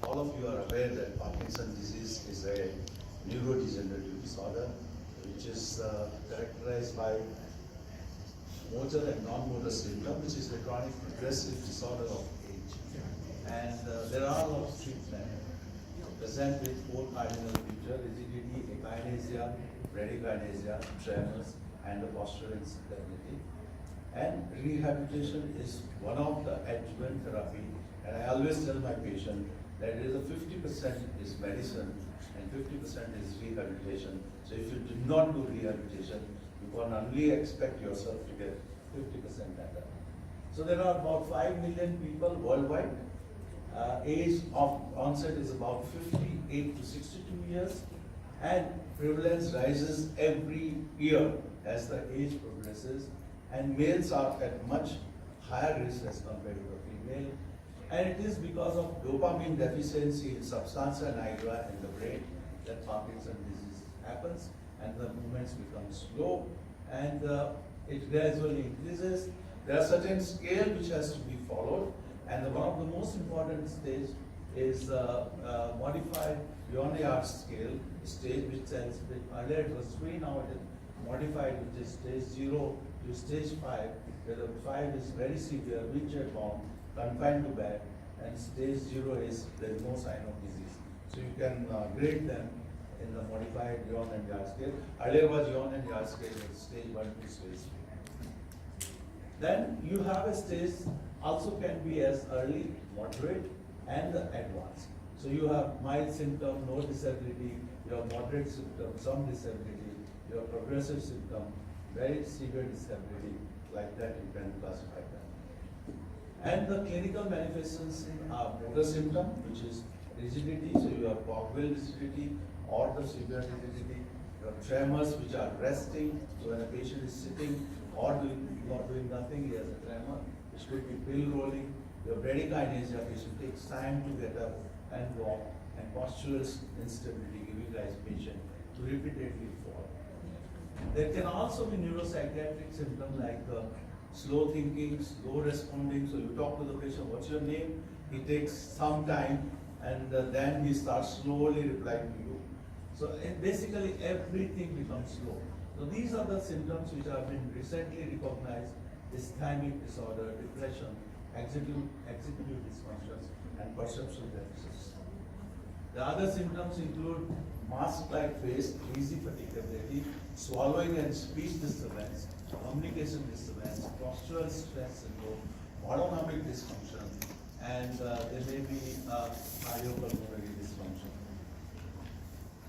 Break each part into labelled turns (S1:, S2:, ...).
S1: All of you are aware that Parkinson's disease is a neurodegenerative disorder which is characterized by motor and non-motor symptom, which is a chronic progressive disorder of age. And there are a lot of treatment present with four cardinal features: rigidity, akinesia, bradykinesia, tremors, and the postural instability. And rehabilitation is one of the adjuvant therapy. And I always tell my patient that there is a 50% is medicine and 50% is rehabilitation. So if you do not do rehabilitation, you can only expect yourself to get 50% better. So there are about 5 million people worldwide. Age of onset is about 58 to 62 years, and prevalence rises every year as the age progresses, and males are at much higher risk as compared to the female. And it is because of dopamine deficiency in substantia nigra in the brain that Parkinson's disease happens, and the movements become slow, and it gradually increases. There are certain scale which has to be followed, and one of the most important stage is modified Yonayard scale stage, which tells that earlier it was 3, now it is modified, which is stage 0 to stage 5, where the 5 is very severe, wheelchair bound, confined to bed, and stage 0 is there is no sign of disease. So you can grade them in the modified Yon and Yard scale. Earlier was Yon and Yard scale was stage 1 to stage 3. Then you have a stage also can be as early, moderate, and advanced. So you have mild symptom, no disability, you have moderate symptom, some disability, you have progressive symptom, very severe disability, like that you can classify them. And the clinical manifestations are motor symptom, which is rigidity, so you have cogwheel rigidity or the severe rigidity. You have tremors, which are resting, so when a patient is sitting or doing nothing, he has a tremor, which could be pill rolling. You have bradykinesia, patient takes time to get up and walk, and postural instability, giving rise patient to repeatedly fall. There can also be neuropsychiatric symptoms like slow thinking, slow responding. So you talk to the patient, what's your name? He takes some time, and then he starts slowly replying to you. So basically everything becomes slow. So these are the symptoms which have been recently recognized: dysthymic disorder, depression, executive dysfunction, and perceptual deficits. The other symptoms include mask-like face, easy fatigability, swallowing and speech disturbance, communication disturbance, postural stress syndrome, autonomic dysfunction, and there may be cardiopulmonary dysfunction.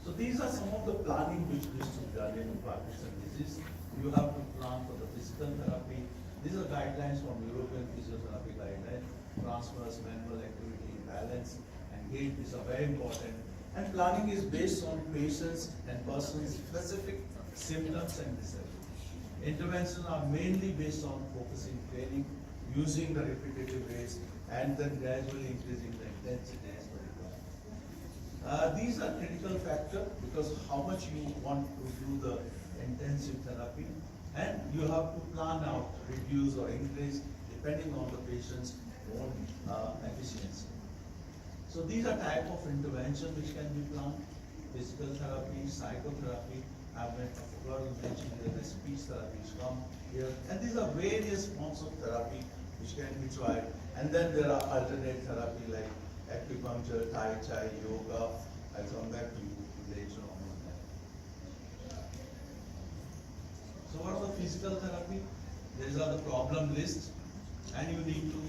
S1: So these are some of the planning which needs to be done in Parkinson's disease. You have to plan for the physical therapy. These are guidelines from European Physiotherapy Guidelines. Transverse, manual activity, balance, and gait. These are very important. And planning is based on patients and persons' specific symptoms and disability. Interventions are mainly based on focusing training, using the repetitive ways, and then gradually increasing the intensity as per required. These are critical factors because how much you want to do the intensive therapy, and you have to plan out, reduce or increase depending on the patient's own efficiency. So these are type of intervention which can be planned: physical therapy, psychotherapy. I forgot to mention here the speech therapies come here, and these are various forms of therapy which can be tried. And then there are alternate therapy like acupuncture, tai chi, yoga. I'll come back to you later on that. So what are the physical therapy? These are the problem list, and you need to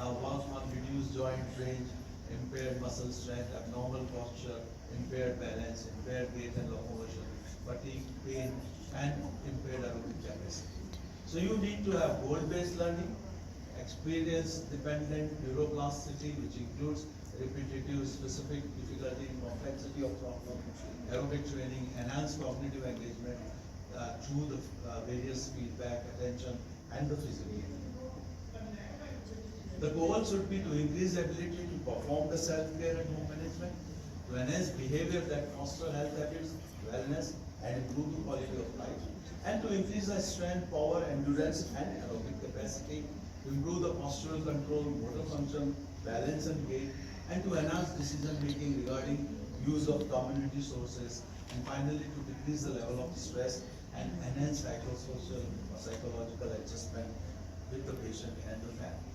S1: work on reduced joint range, impaired muscle strength, abnormal posture, impaired balance, impaired gait and locomotion, fatigue, pain, and impaired aerobic capacity. So you need to have goal-based learning, experience-dependent neuroplasticity, which includes repetitive, specific difficulty, complexity of problem, aerobic training, enhanced cognitive engagement through the various feedback, attention, and the physical. The goal should be to increase ability to perform the self-care and home management, to enhance behavior that foster health habits, wellness, and improve the quality of life, and to increase the strength, power, endurance, and aerobic capacity, to improve the postural control, motor function, balance and gait, and to enhance decision making regarding use of community sources, and finally to decrease the level of stress and enhance psychosocial or psychological adjustment with the patient and the family.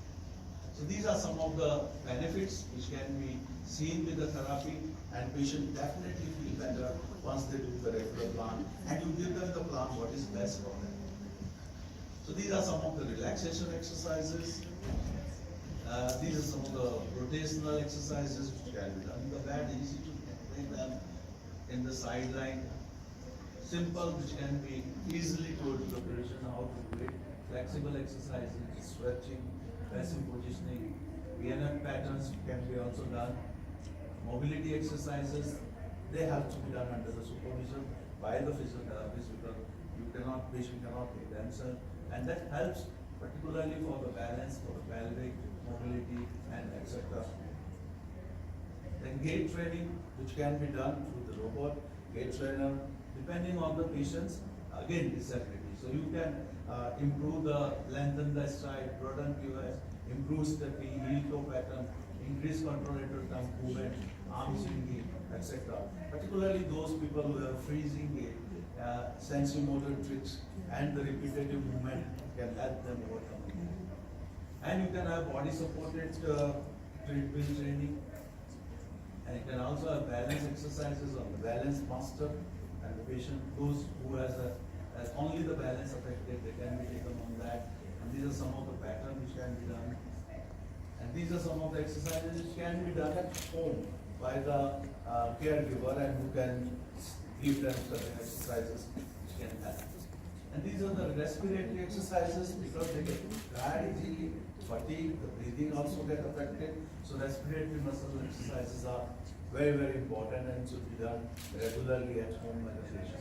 S1: So these are some of the benefits which can be seen with the therapy, and patient definitely feel better once they do the regular plan, and you give them the plan what is best for them. So these are some of the relaxation exercises. These are some of the rotational exercises which can be done in the bed, easy to take them in the sideline. Simple, which can be easily told to the patient how to do it. Flexible exercises, stretching, passive positioning, PNF patterns can be also done. Mobility exercises, they have to be done under the supervision by the physiotherapist, because patient cannot take themselves, and that helps particularly for the balance, for the pelvic, mobility, and etc. Then gait training, which can be done through the robot, gait trainer, depending on the patient's, again, disability. So you can improve the lengthen the stride, broaden QS, improve stepping, heel toe pattern, increase controllator thumb movement, arm swinging, etc. Particularly those people who have freezing gait, sensory-motor tricks, and the repetitive movement can help them overcome it. And you can have body-supported treadmill training, and you can also have balance exercises on the balance master, and the patient, those who has only the balance affected, they can be taken on that. And these are some of the patterns which can be done. And these are some of the exercises which can be done at home by the caregiver, and who can give them certain exercises which can help. And these are the respiratory exercises, because they get tired easily, fatigue, the breathing also get affected. So respiratory muscle exercises are very, very important and should be done regularly at home by the patient.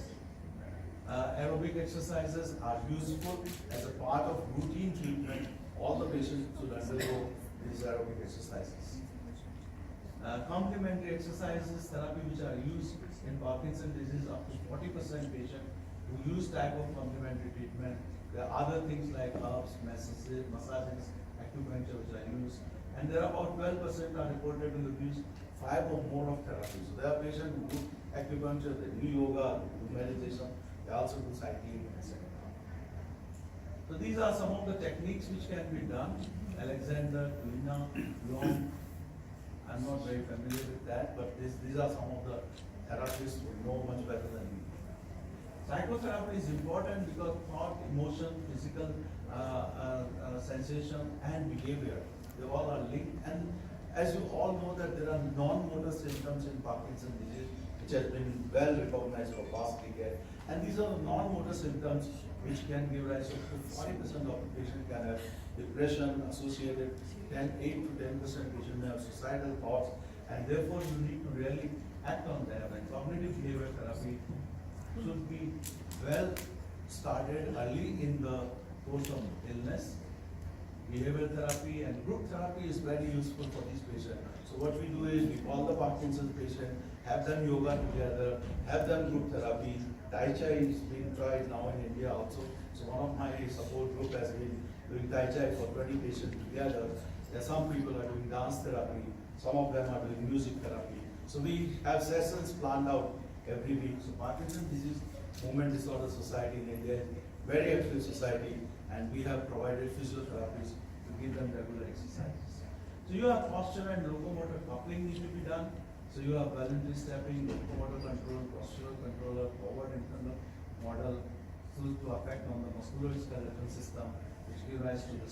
S1: Aerobic exercises are useful as a part of routine treatment. All the patients should undergo these aerobic exercises. Complementary exercises, therapy which are used in Parkinson's disease, up to 40% patients who use type of complementary treatment. There are other things like herbs, massages, acupuncture which are used. And there are about 12% are reported to use 5 or more of therapy. So there are patients who do acupuncture, they do yoga, they do meditation, they also do cycling, etc. So these are some of the techniques which can be done. Alexander, Lina, Long, I'm not very familiar with that, but these are some of the therapists who know much better than me. Psychotherapy is important because thought, emotion, physical sensation, and behavior, they all are linked. And as you all know that there are non-motor symptoms in Parkinson's disease, which has been well recognized for past decade. And these are non-motor symptoms which can give rise to 40% of the patient can have depression associated, 8 to 10% patient may have suicidal thoughts, and therefore you need to really act on them. And cognitive behavior therapy should be well started early in the course of illness. Behavioral therapy and group therapy is very useful for these patients. So what we do is we call the Parkinson's patient, have them yoga together, have them group therapy. Tai Chi is being tried now in India also. So one of my support group has been doing Tai Chi for 20 patients together. There are some people are doing dance therapy, some of them are doing music therapy. So we have sessions planned out every week. So Parkinson's Disease Movement Disorder Society in India is very active society, and we have provided physiotherapists to give them regular exercises. So you have posture and locomotor coupling need to be done. So you have voluntary stepping, locomotor control, postural controller, forward internal model, to affect on the musculoskeletal system, which give rise to the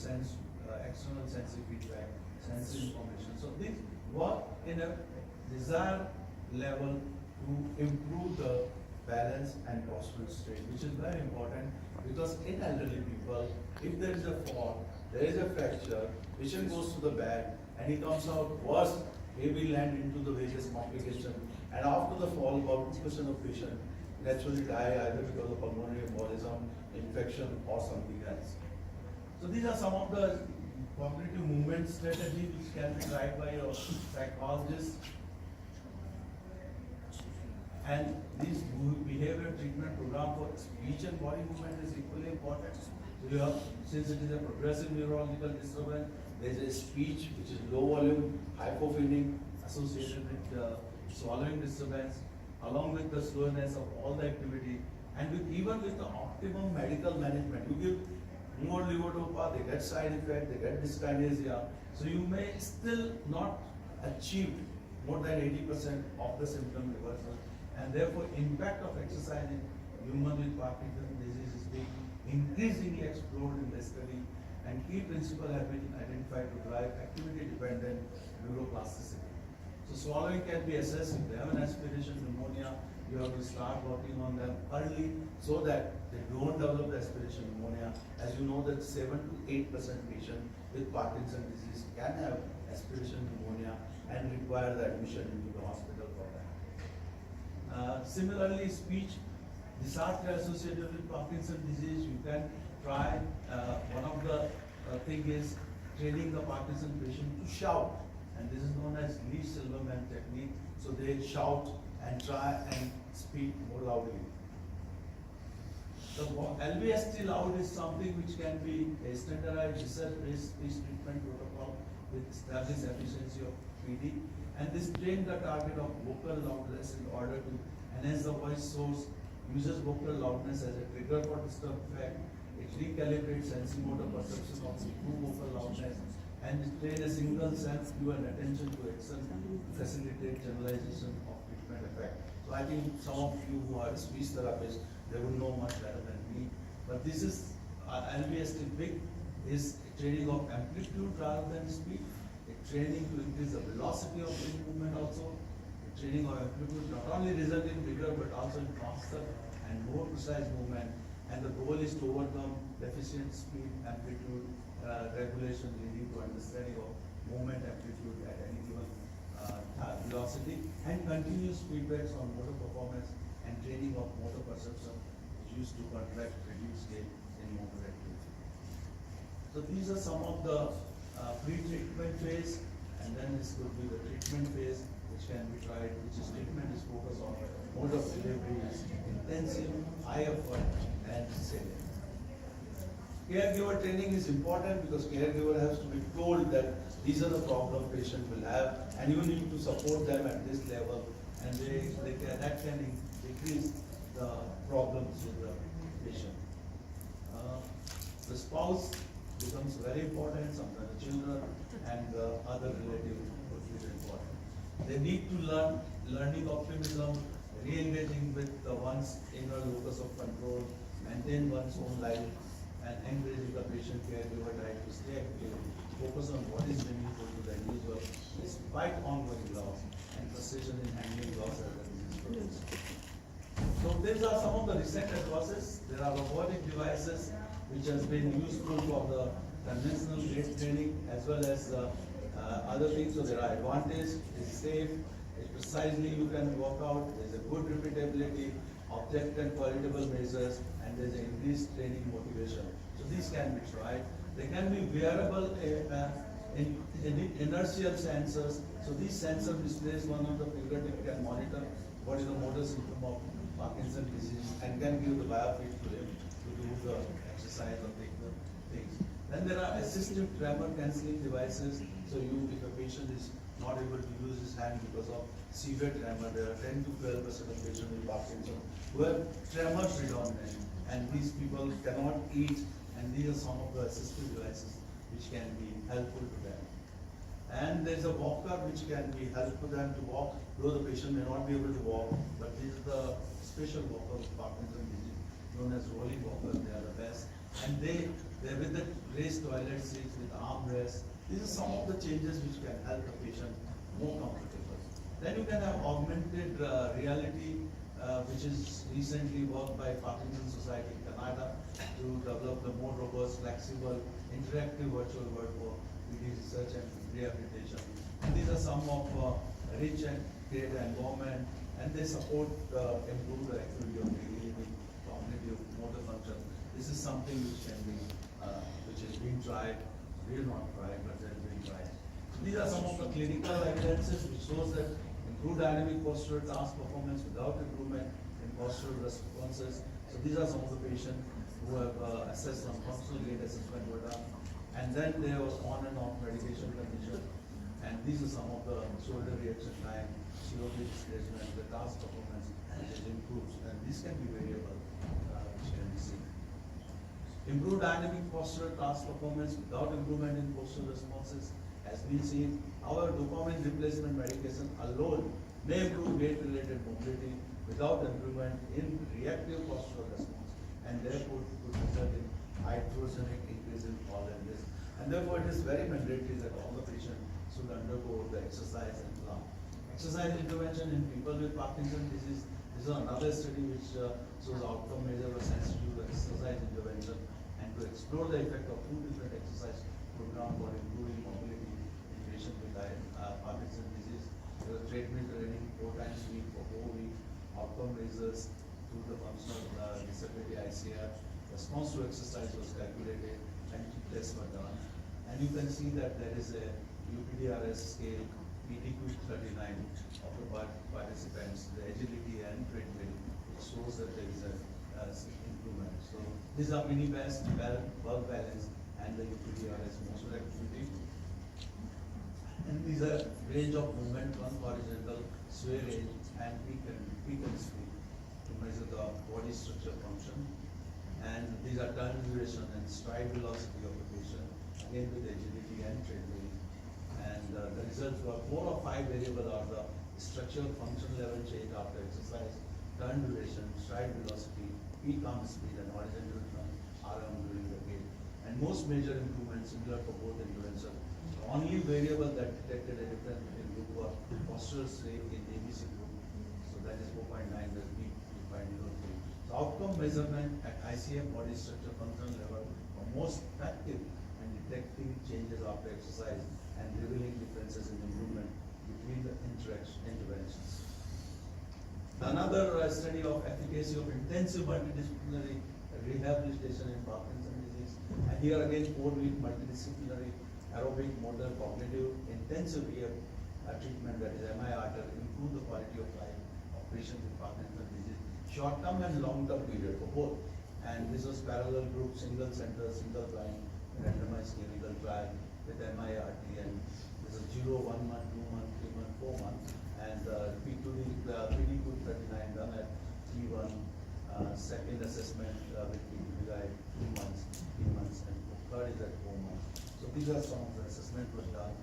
S1: external sensory feedback, sensory information. So these work in a desired level to improve the balance and postural strength, which is very important, because in elderly people, if there is a fall, there is a fracture, patient goes to the bed and he comes out worse, he will land into the various complications, and after the fall, about 2% of patients naturally die either because of pulmonary embolism, infection, or something else. So these are some of the cognitive movement strategies which can be tried by your psychologist. And this behavior treatment program for speech and body movement is equally important. So you have, since it is a progressive neurological disturbance, there is a speech which is low volume, hypophoning,
S2: associated with swallowing disturbance, along with the slowness of all the activity, and even with the optimum medical management. You give more levodopa, they get side effect, they get dyskinesia. So you may still not achieve more than 80% of the symptom reversal, and therefore impact of exercise in human with Parkinson's disease is being increasingly explored in the study, and key principles have been identified to drive activity-dependent neuroplasticity. So swallowing can be assessed if they have an aspiration pneumonia. You have to start working on them early so that they don't develop the aspiration pneumonia. As you know that 7 to 8% patient with Parkinson's disease can have aspiration pneumonia and require the admission into the hospital for that. Similarly, speech dysarthria associated with Parkinson's disease, you can try, one of the thing is training the Parkinson patient to shout, and this is known as Lee Silverman technique. So they shout and try and speak more loudly. The LVST loud is something which can be a standardized research-based speech treatment protocol with established efficiency of PD, and this trains the target of vocal loudness in order to enhance the voice source, uses vocal loudness as a trigger for disturbed effect. It recalibrates sensimotor perception of the true vocal loudness, and it trains a single sense cue and attention to action to facilitate generalization of treatment effect. So I think some of you who are speech therapists, they would know much better than me. But this is LVST big is training of amplitude rather than speed. A training to increase the velocity of the movement also. A training of amplitude not only result in bigger but also in faster and more precise movement. And the goal is to overcome deficient speed, amplitude, regulation leading to understanding of movement amplitude at any given velocity, and continuous feedbacks on motor performance and training of motor perception is used to contract reduce gain in motor activity. So these are some of the pre-treatment phase, and then this could be the treatment phase, which can be tried, which is treatment is focused on mode of delivery, intensive, high effort, and salient. Caregiver training is important because caregiver has to be told that these are the problems patient will have, and you need to support them at this level, and that can decrease the problems with the patient. The spouse becomes very important, sometimes the children and the other relatives would be very important. They need to learn learning optimism, re-engaging with the one's inner locus of control, maintain one's own life, and encouraging the patient caregiver right to stay active, focus on what is meaningful to the individual despite ongoing loss and precision in handling loss as a disease progresses. So these are some of the recent advances. There are robotic devices which has been useful for the conventional gait training as well as other things. So there are advantages. It's safe. It's precisely you can work out. There's a good repeatability, object and qualitable measures, and there's an increased training motivation. So these can be tried. They can be wearable inertial sensors. So these sensors displays one of the fingertip can monitor what is the motor symptom of Parkinson's disease and can give the biofeed to him to do the exercise or take the things. Then there are assistive tremor cancelling devices. So if a patient is not able to use his hand because of severe tremor, there are 10 to 12% of patients with Parkinson's who have tremor predominant, and these people cannot eat, and these are some of the assistive devices which can be helpful to them. And there's a walker which can be helpful to them to walk, though the patient may not be able to walk, but this is the special walker with Parkinson's disease, known as rolling walkers. They are the best. And they're with the raised toilet seats with armrests. These are some of the changes which can help the patient more comfortable. Then you can have augmented reality, which is recently worked by Parkinson's Society in Canada to develop the more robust, flexible, interactive virtual world for PD research and rehabilitation. And these are some of rich and great environment, and they support improve the activity of daily living, cognitive, motor function. This is something which can be, which is being tried. We are not tried, but they're being tried. So these are some of the clinical evidences which shows that improved dynamic postural task performance without improvement in postural responses. So these are some of the patients who have assessed on functional gait assessment were done, and then there was on and off medication condition. And these are some of the shoulder reaction time, COP displacement, the task performance, which improves, and this can be variable, which can be seen. Improved dynamic postural task performance without improvement in postural responses has been seen. However, dopamine replacement medication alone may improve gait-related mobility without improvement in reactive postural response, and therefore could result in iatrogenic increase in fall and risk. And therefore, it is very mandatory that all the patients should undergo the exercise and plan. Exercise intervention in people with Parkinson's disease. This is another study which shows outcome measure of sensitive to exercise intervention, and to explore the effect of two different exercise program for improving mobility in patients with Parkinson's disease. There was treadmill training 4 times a week for 4 weeks. Outcome measures through the functional disability ICR. Response to exercise was calculated and tests were done. And you can see that there is a UPDRS scale PDQ 39 of the participants, the agility and treadmill, which shows that there is a improvement. So these are mini best, work balance, and the UPDRS motion activity. And these are range of movement, one horizontal, sway range, and peak and speed to measure the body structure function. And these are turn duration and stride velocity of the patient, again with agility and treadmill. And the results were 4 or 5 variables are the structural function level change after exercise, turn duration, stride velocity, peak arm speed, and horizontal turn RM during the gait. And most major improvements similar for both intervention. The only variable that detected a difference between group was postural strain in ABC group. So that is 4.9, the peak 2.03. So outcome measurement at ICF body structure function level are most effective in detecting changes after exercise and revealing differences in improvement between the interventions. Another study of efficacy of intensive multidisciplinary rehabilitation in Parkinson's disease. And here again, 4-week multidisciplinary aerobic, motor, cognitive, intensive rehab treatment, that is MIRT, improve the quality of life of patients with Parkinson's disease, short-term and long-term period for both. And this was parallel group, single center, single blind, randomized clinical trial with MIRT, and this is 0, 1 month, 2 month, 3 month, 4 month, and PDQ 39 done at T1, second assessment with PDQ guide 2 months, 3 months, and third is at 4 months. So these are some of the assessment was done,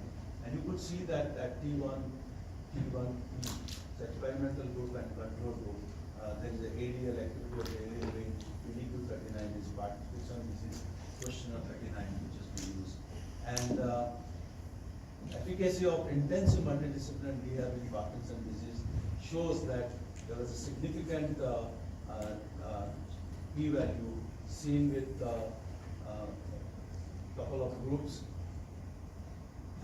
S2: and you could see that at T1, the experimental group and control group, there is a ADL activity of the daily living. PDQ 39 is Parkinson's disease questionnaire 39, which is being used. And efficacy of intensive multidisciplinary rehab in Parkinson's disease shows that there was a significant p-value seen with couple of groups.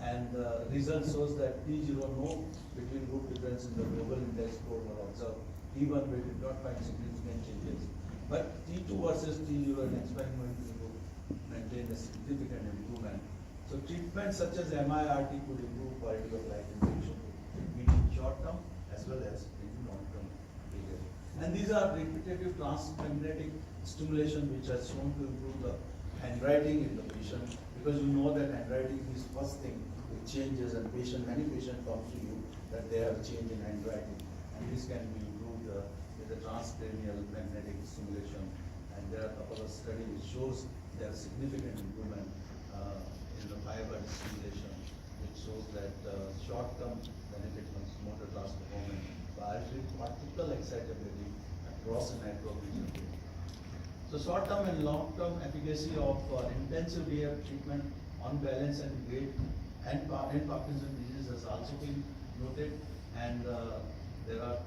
S2: And result shows that T0 no between group difference in the global index score were observed. T1 we did not find significant changes. But T2 versus T0 in experimental group maintained a significant improvement. So treatments such as MIRT could improve quality of life in patients in short term as well as in long term period. And these are repetitive transmagnetic stimulation which has shown to improve the handwriting in the patient, because you know that handwriting is first thing it changes, and many patients come to you that they have change in handwriting, and this can be improved with the transcranial magnetic stimulation. And there are a couple of studies which shows there is significant improvement in the fiber stimulation, which shows that short-term benefit from motor task performance by altering particle excitability across an network region. So short-term and long-term efficacy of intensive rehab treatment on balance and gait and in Parkinson's disease has also been noted, and there are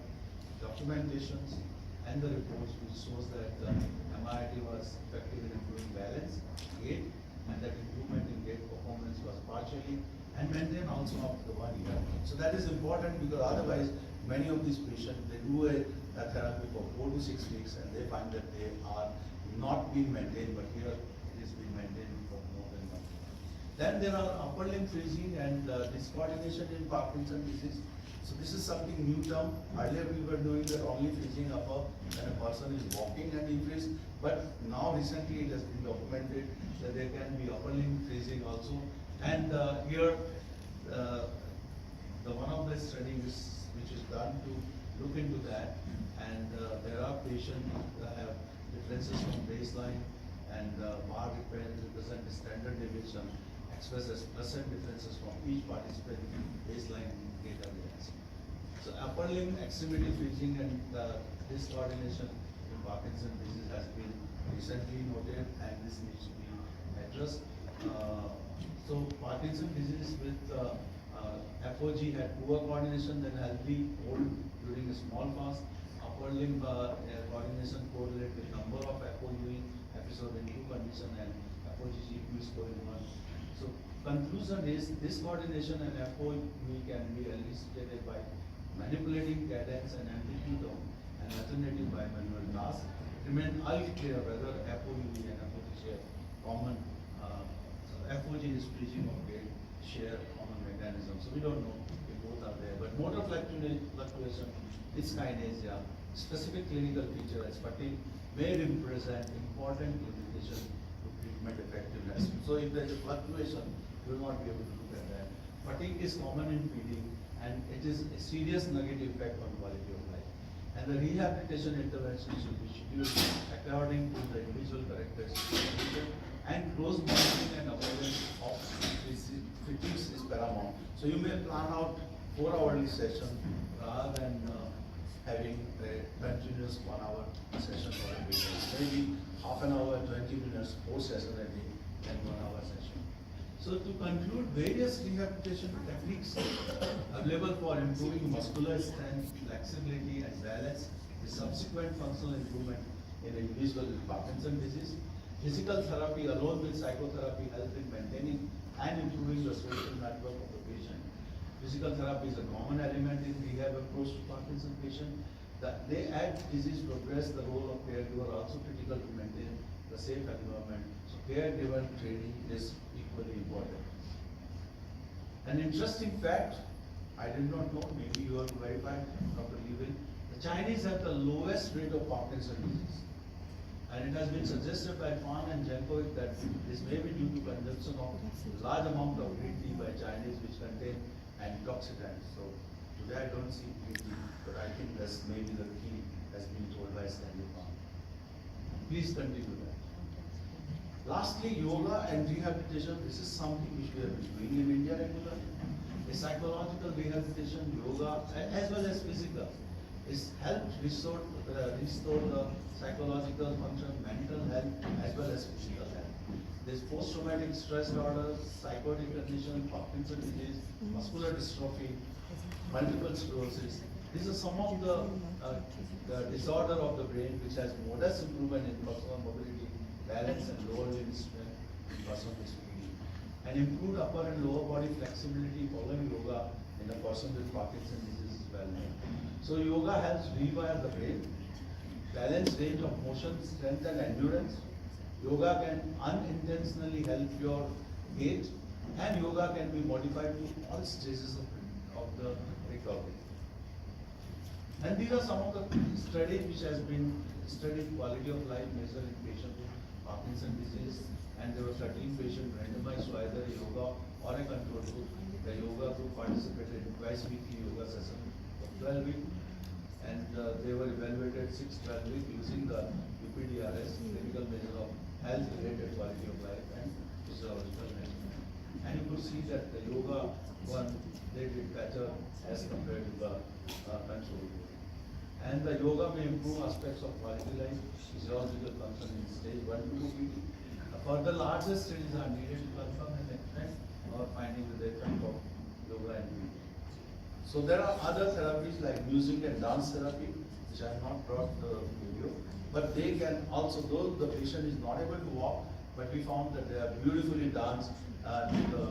S2: documentations and the reports which shows that MIRT was effective in improving balance, gait, and that improvement in gait performance was partially and maintained also up to 1 year. So that is important, because otherwise many of these patients, they do a therapy for 4 to 6 weeks and they find that they are not being maintained, but here it is being maintained for more than 1 year. Then there are upper limb freezing and discoordination in Parkinson's disease. So this is something new term. Earlier we were doing that only freezing upper when a person is walking and he freeze, but now recently it has been documented that there can be upper limb freezing also. And here small study which is done to look into that, and there are patients that have differences from baseline, and bar represent the standard deviation expressed as percent differences from each participant baseline data layers. So upper limb extremity freezing and discoordination in Parkinson's disease has been recently noted, and this needs to be addressed. So Parkinson's disease with FOG had poor coordination, then healthy hold during a small fast. Upper limb coordination correlate with number of FOUE episode in two condition and FOGGQ score in one. So conclusion is this coordination and FOE can be elucidated by manipulating cadence and amplitude of an alternative bimanual task. It remains unclear whether FOE and FOG share common. FOG is freezing of gait, share common mechanism. So we don't know if both are there. But motor fluctuation, dyskinesia, specific clinical feature as fatigue may represent important indication to treatment effectiveness. So if there is a fluctuation, you will not be able to look at that. Fatigue is common in PD, and it is a serious negative effect on quality of life. And the rehabilitation intervention should be scheduled according to the individual characteristics and close monitoring and avoidance of fatigue is paramount. So you may plan out 4-hourly session rather than having a continuous 1-hour session for a patient. Maybe half an hour, 20 minutes, 4 sessions a day, and 1-hour session. So to conclude, various rehabilitation techniques available for improving muscular strength, flexibility, and balance with subsequent functional improvement in individuals with Parkinson's disease. Physical therapy along with psychotherapy help in maintaining and improving the social network of the patient. Physical therapy is a common element in rehab approach to Parkinson's patient. That they add disease progress, the role of caregiver also critical to maintain the safe environment. So caregiver training is equally important. An interesting fact, I did not know, maybe you have to verify, Dr. Levin, the Chinese have the lowest rate of Parkinson's disease. And it has been suggested by Fan and Jankovic that this may be due to consumption of large amount of green tea by Chinese which contain antioxidants. So today I don't see green tea, but I think that's maybe the key has been told by Stanley Fan. Please continue that. Lastly, yoga and rehabilitation. This is something which we have been doing in India regularly. A psychological rehabilitation, yoga, as well as physical, is helped restore the psychological function, mental health, as well as physical health. There's post-traumatic stress disorder, psychotic condition, Parkinson's disease, muscular dystrophy, multiple sclerosis. These are some of the disorder of the brain which has modest improvement in personal mobility, balance, and lower limb strength in person with PD. And improved upper and lower body flexibility following yoga in a person with Parkinson's disease is well known. So yoga helps rewire the brain, balance range of motion, strength and endurance. Yoga can unintentionally help your gait, and yoga can be modified to all stages of the recovery. And these are some of the studies which has been studied quality of life measure in patients with Parkinson's disease, and there were 13 patients randomized to either yoga or a control group. The yoga group participated in twice weekly yoga session of 12 weeks, and they were evaluated 6-12 weeks using the UPDRS, clinical measure of health-related quality of life and physiological measurement. And you could see that the yoga one, they did better as compared to the control group. And the yoga may improve aspects of quality life, physiological function in stage 1 to 2 PD. Further larger studies are needed to confirm and explain or finding the effect of yoga and PD. So there are other therapies like music and dance therapy, which I have not brought the video, but they can also, though the patient is not able to walk, but we found that they are beautifully danced to the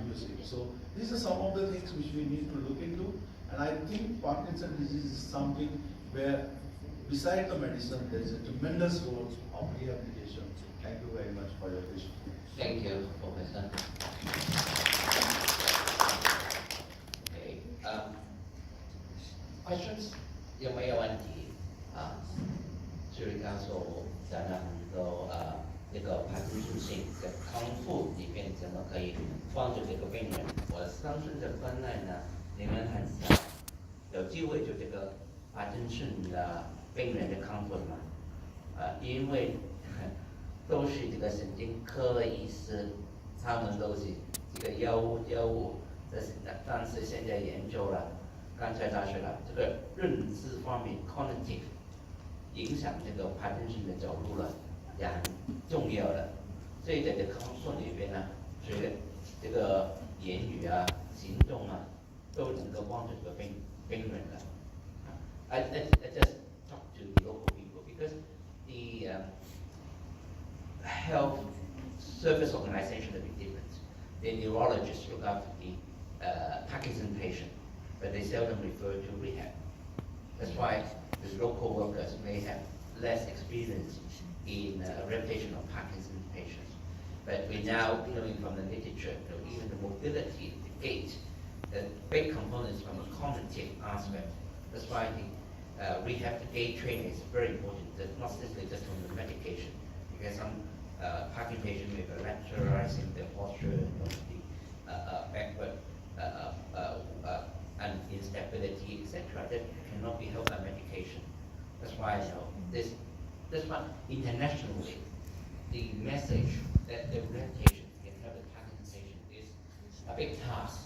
S2: music. So these are some of the things which we need to look into, and I think Parkinson's disease is something where, beside the medicine, there is a tremendous role of rehabilitation. Thank you very much for your patience.
S3: Thank you, Professor. Okay, questions? 有没有问题啊？就是刚说我讲了很多这个帕金森性的康复里面怎么可以帮助这个病人？我上次的分类呢，你们很少有机会就这个帕金森的病人的康复嘛，因为都是这个神经科医师，他们都是这个药物，但是现在研究了，刚才他说了，这个认知方面 cognitive 影响这个帕金森的走路了，也很重要的。所以在这康复里边呢，所以这个言语啊、行动啊，都能够帮助这个病人的。I just talk to the local people because the health service organization is a bit different. The neurologists look after the Parkinson patient, but they seldom refer to rehab. That's why the local workers may have less experience in rehabilitation of Parkinson patients. But we now knowing from the literature, even the mobility, the gait, the big components from a cognitive aspect. That's why the rehab, the gait training is very important. That's not simply just from the medication, because some Parkinson patients may be lateralizing their posture and the backward and instability, etc. That cannot be helped by medication. That's why this one internationally, the message that the rehabilitation can help the Parkinson patient is a big task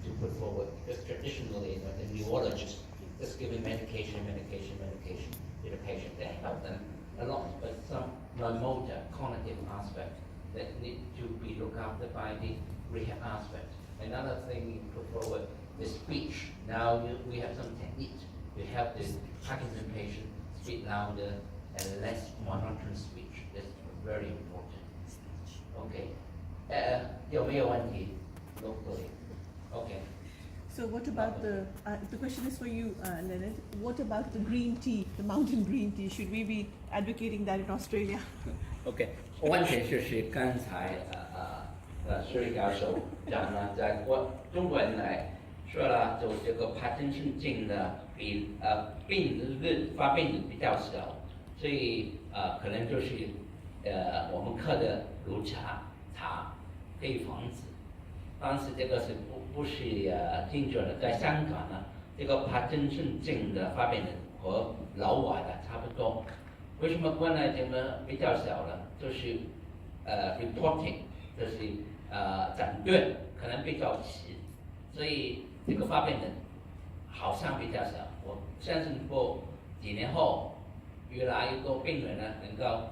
S3: to put forward, because traditionally the neurologist just giving medication to the patient. They help them a lot, but some motor cognitive aspect that need to be looked after by the rehab aspect. Another thing you put forward is speech. Now we have some techniques to help the Parkinson patient speak louder and less monotonous speech. That's very important. Okay. 有没有问题 locally? Okay.
S4: So what about the question is for you, Leonard. What about the green tea, the mountain green tea? Should we be advocating that in Australia?
S3: OK， 问题就是刚才施教授讲了，在中国人来说了，就这个帕金森症呢，比发病率比较小，所以可能就是我们喝的乳茶可以防止。但是这个是不是精准的？在香港呢，这个帕金森症的发病率和老外的差不多。为什么国内这个比较小呢？就是reporting， 就是诊断可能比较迟，所以这个发病率好像比较小。我相信过几年后，越来越多病人呢能够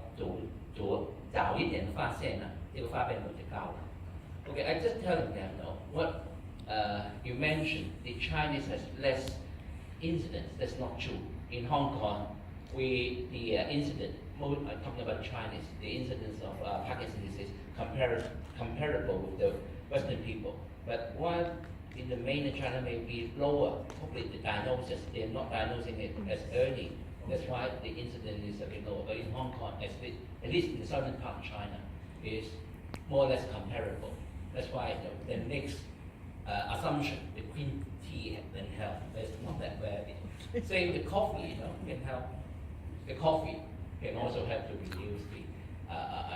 S3: 早一点发现呢，这个发病率就高了。Okay, I just telling them though, what you mentioned, the Chinese has less incidents. That's not true. In Hong Kong, the incident, I'm talking about Chinese, the incidence of Parkinson's disease comparable with the Western people. But while in the mainland China may be lower, probably the diagnosis, they're not diagnosing it as early. That's why the incidence is a bit lower. But in Hong Kong, at least in the southern part of China, is more or less comparable. That's why the next assumption, the green tea can help, but it's not that bad. Same the coffee, can help. The coffee can also help to reduce the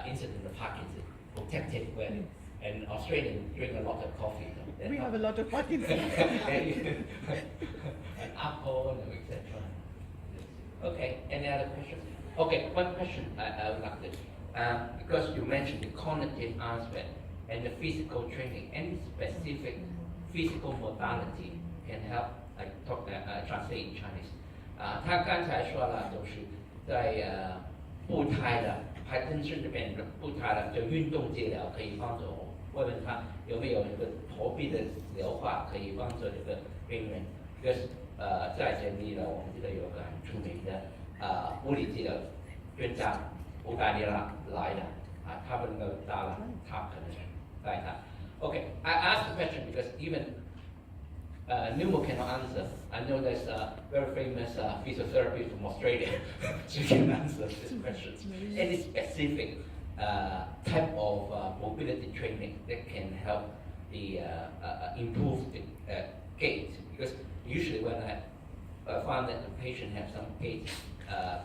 S3: incidence of Parkinson, protective value. And Australians drink a lot of coffee.
S4: We have a lot of Parkinson.
S3: And alcohol, etc. Okay, any other questions? Okay, one question I would like to, because you mentioned the cognitive aspect and the physical training, any specific physical modality can help, translate in Chinese. 他刚才说了，就是在步态的帕金森这边的步态的就运动治疗可以帮助我。问问他有没有一个投币的疗法可以帮助这个病人。Because 在这里呢，我们这个有个很出名的物理治疗专家，意大利来的他们能够到了，他可能带他。Okay, I asked the question because even Newmo cannot answer. I know there's a very famous physiotherapist from Australia. She can answer this question. Any specific type of mobility training that can help the improve the gait? Because usually when I find that the patient has some gait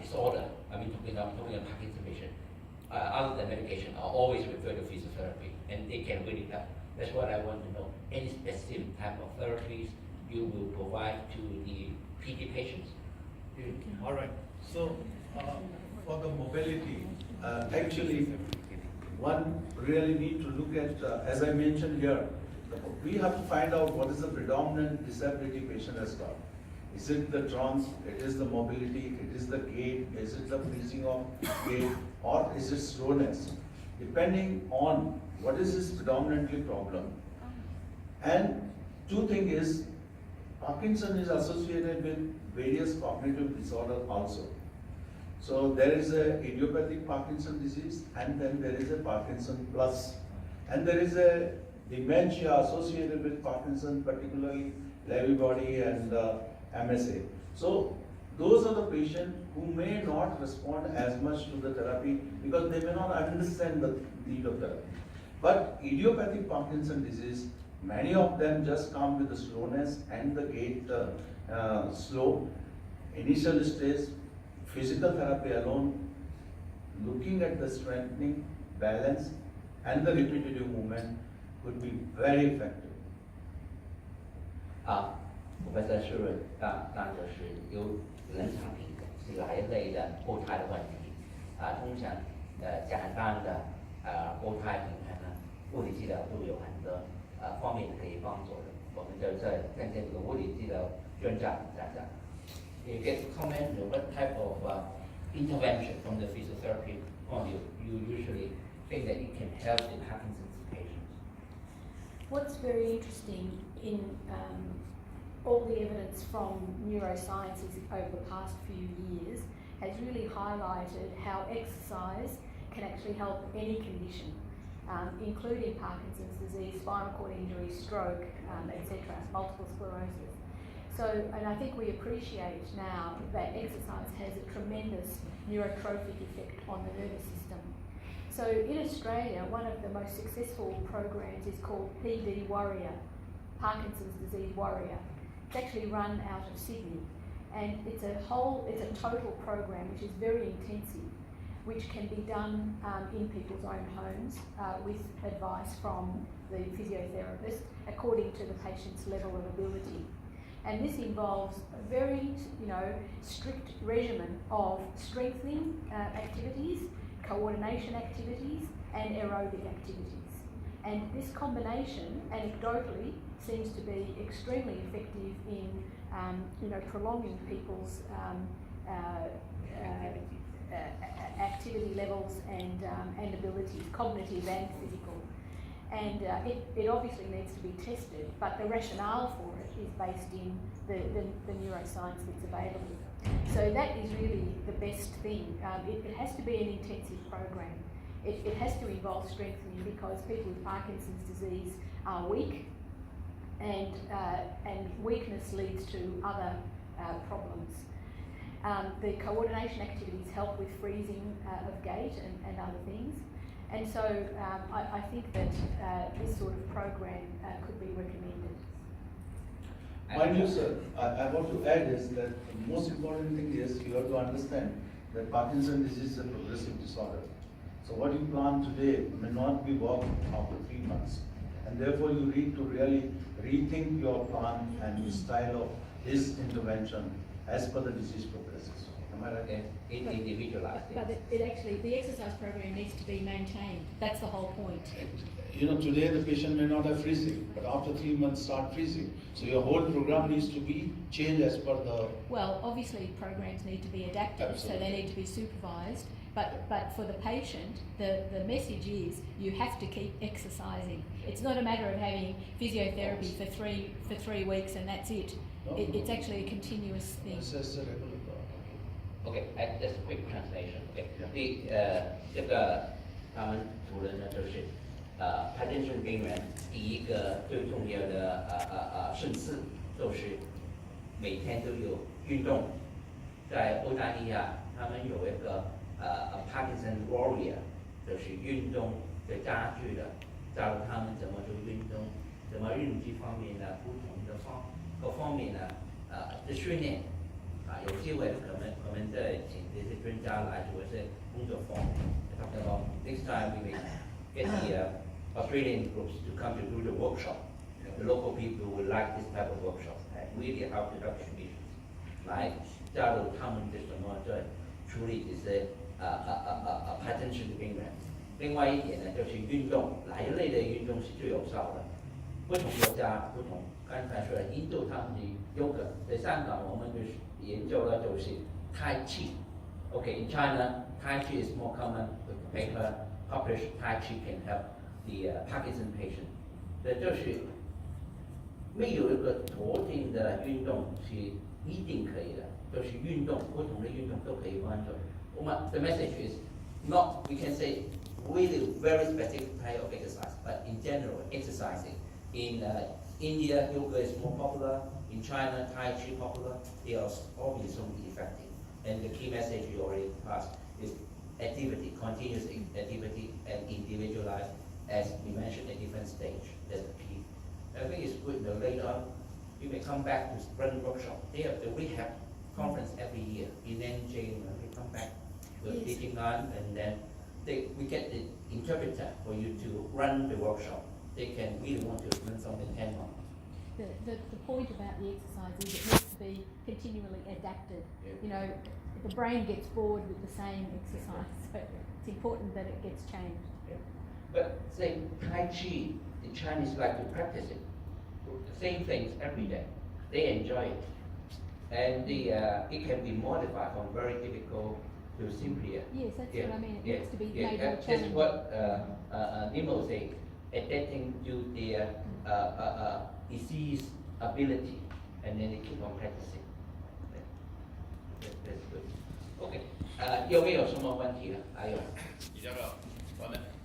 S3: disorder, I mean talking about Parkinson's patient, other than medication, I always refer to physiotherapy, and they can really help. That's what I want to know. Any specific type of therapies you will provide to the PD patients?
S2: All right, so for the mobility,
S1: Actually, one really need to look at, as I mentioned here, we have to find out what is the predominant disability patient has got. Is it the trance, it is the mobility, it is the gait, is it the freezing of gait, or is it slowness? Depending on what is his predominantly problem. And two thing is, Parkinson is associated with various cognitive disorder also. So there is a idiopathic Parkinson disease, and then there is a Parkinson plus. And there is a dementia associated with Parkinson, particularly Lewy body and MSA. So those are the patients who may not respond as much to the therapy because they may not understand the need of therapy. But idiopathic Parkinson disease, many of them just come with the slowness and the gait slow. Initial stage, physical therapy alone, looking at the strengthening, balance, and the repetitive movement could be very effective.
S3: Professor Shuren，那就是由人产品是哪一类的堕胎的问题？通常简单的堕胎平衡呢，物理治疗都有很多方面可以帮助的。我们就在跟这个物理治疗专家讲讲。You get to comment on what type of intervention from the physiotherapy point of view you usually think that it can help the Parkinson's patients?
S5: What's very interesting in all the evidence from neurosciences over the past few years has really highlighted how exercise can actually help any condition, including Parkinson's disease, spinal cord injury, stroke, etc., multiple sclerosis. So, and I think we appreciate now that exercise has a tremendous neurotrophic effect on the nervous system. So in Australia, one of the most successful programs is called PD Warrior, Parkinson's Disease Warrior. It's actually run out of Sydney, and it's a total program which is very intensive, which can be done in people's own homes with advice from the physiotherapist according to the patient's level of ability. And this involves a very, strict regimen of strengthening activities, coordination activities, and aerobic activities. And this combination, anecdotally, seems to be extremely effective in, prolonging people's activity levels and abilities, cognitive and physical. And it obviously needs to be tested, but the rationale for it is based in the neuroscience that's available. So that is really the best thing. It has to be an intensive program. It has to involve strengthening because people with Parkinson's disease are weak, and weakness leads to other problems. The coordination activities help with freezing of gait and other things. And so I think that this sort of program could be recommended.
S1: Mind you, sir, I want to add is that the most important thing is you have to understand that Parkinson's disease is a progressive disorder. So what you plan today may not be worked after 3 months. And therefore you need to really rethink your plan and the style of his intervention as per the disease progresses. Am I right?
S3: Individualized.
S5: But the exercise program needs to be maintained. That's the whole point.
S1: Today the patient may not have freezing, but after 3 months start freezing. So your whole program needs to be changed as per the...
S5: Well, obviously programs need to be adapted,
S1: Absolutely.
S5: so they need to be supervised. But for the patient, the message is you have to keep exercising. It's not a matter of having physiotherapy for 3 weeks and that's it. It's actually a continuous thing.
S1: It's just a regular
S3: OK， just quick translation. OK， 这个他们主人呢就是帕金森病人第一个最重要的顺势就是每天都有运动。在澳大利亚，他们有一个Parkinson Warrior， 就是运动的家具的，教他们怎么做运动，怎么认知方面的不同的各方面的训练。有机会我们再请这些专家来做一些工作坊。Next time we will get the Australian groups to come to do the workshop. The local people will like this type of workshop. really help the health commission 来加入他们的什么在处理这些帕金森的病人。另外一点呢，就是运动，哪一类的运动是最有效的？不同国家不同。刚才说了，印度他们的yoga，在香港我们就是研究了就是Tai Chi。Okay, in China, Tai Chi is more common. The paper published Tai Chi can help the Parkinson patient. 这就是没有一个特定的运动是一定可以的，就是运动，不同的运动都可以帮助。The message is not, we can say, really very specific type of exercise, but in general, exercising. In India, yoga is more popular. In China, Tai Chi popular. They are obviously effective. And the key message you already passed is activity, continuous activity, and individualized, as we mentioned, at different stage. That's the key. I think it's good that later on, you may come back to run workshop. They have the rehab conference every year. In NJ, we come back with teaching on, and then we get the interpreter for you to run the workshop. They can really want to learn something hands-on.
S5: The point about the exercise is it needs to be continually adapted.
S3: Yeah.
S5: You know, the brain gets bored with the same exercise, so it's important that it gets changed.
S3: Yeah. But say Tai Chi, the Chinese like to practice it. The same things every day. They enjoy it. And it can be modified from very difficult to simpler.
S5: Yes, that's what I mean. It needs to be
S3: Yeah,
S5: made more
S3: that's
S5: challenging.
S3: what Nemo said, adapting to their disease ability, and then they keep on practicing. That's good. Okay. 有没有什么问题了？还有？
S6: 李教授，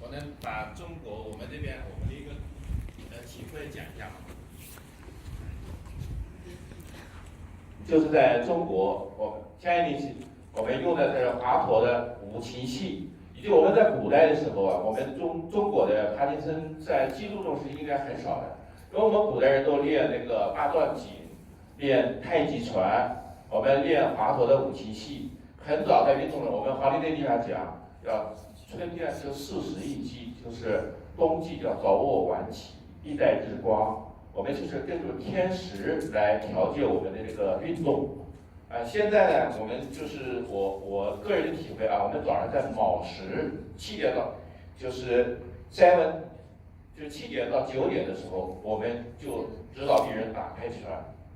S6: 我能把中国我们这边我们的一个体会讲一下吗？就是在中国，我们用的是华佗的五禽戏，以及我们在古代的时候啊，我们中国的帕金森在记录中是应该很少的，因为我们古代人都练那个八段锦，练太极拳，我们练华佗的五禽戏。很早在运动中，我们黄帝内经上讲，要春天是40亿鸡，就是冬季叫早卧晚起，一带日光。我们就是根据天时来调节我们的这个运动。现在呢，我们就是我个人的体会啊，我们早上在卯时7点到，就是就是7点到9点的时候，我们就指导病人打开拳，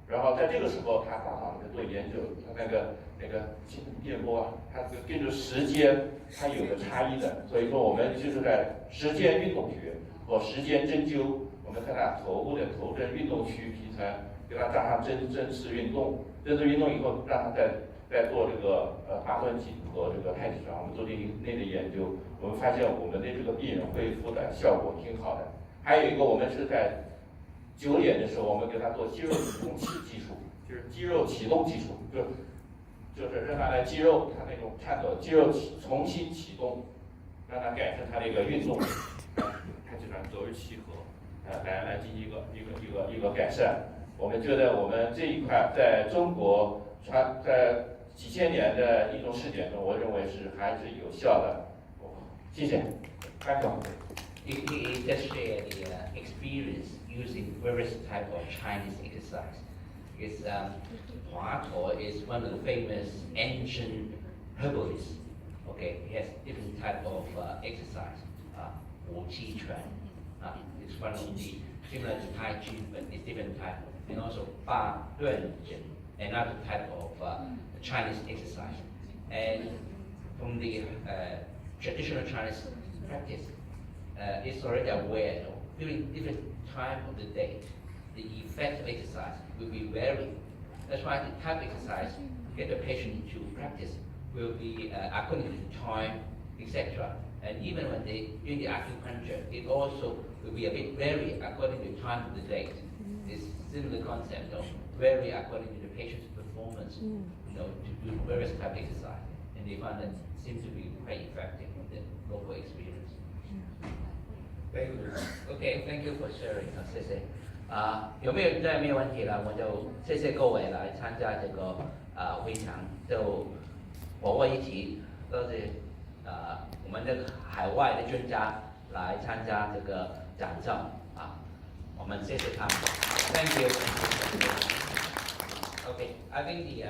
S6: 然后在这个时候他大脑里面做研究，他那个精神电波啊，它根据时间它有个差异的，所以说我们就是在时间运动学和时间针灸。我们看他头部的头枕运动区皮层，给他扎上针刺运动，针刺运动以后，让他再做这个八段锦和这个太极拳。我们做这一类的研究，我们发现我们的这个病人恢复的效果挺好的。还有一个，我们是在9点的时候，我们给他做肌肉启动器技术，就是肌肉启动技术，就是让他的肌肉他那种颤抖，肌肉重新启动，让他改善他的一个运动，太极拳走日契合。来进行一个改善。我们觉得我们这一块在中国在几千年的一种实践中，我认为还是有效的。谢谢。Thank you.
S3: He just shared the experience using various type of Chinese exercise. Because Hua Tuo is one of the famous ancient herbalists. Okay, he has different type of exercise. Wu Qi Quan. It's one of the similar to Tai Chi, but it's different type. And also Ba Duan Jin, another type of Chinese exercise. And from the traditional Chinese practice, it's already aware during different time of the day, the effect of exercise will be varying. That's why the type of exercise get the patient to practice will be according to the time, etc. And even when they do the acupuncture, it also will be a bit vary according to the time of the day. It's similar concept of vary according to the patient's performance, to do various type of exercise. And they found that seems to be quite effective in the local experience. Very good. Okay, thank you for sharing. 谢谢。有没有再没有问题了？我就谢谢各位来参加这个会场，就和我一起都是我们的海外的专家来参加这个讲座我们谢谢他们 ，Thank you。I think the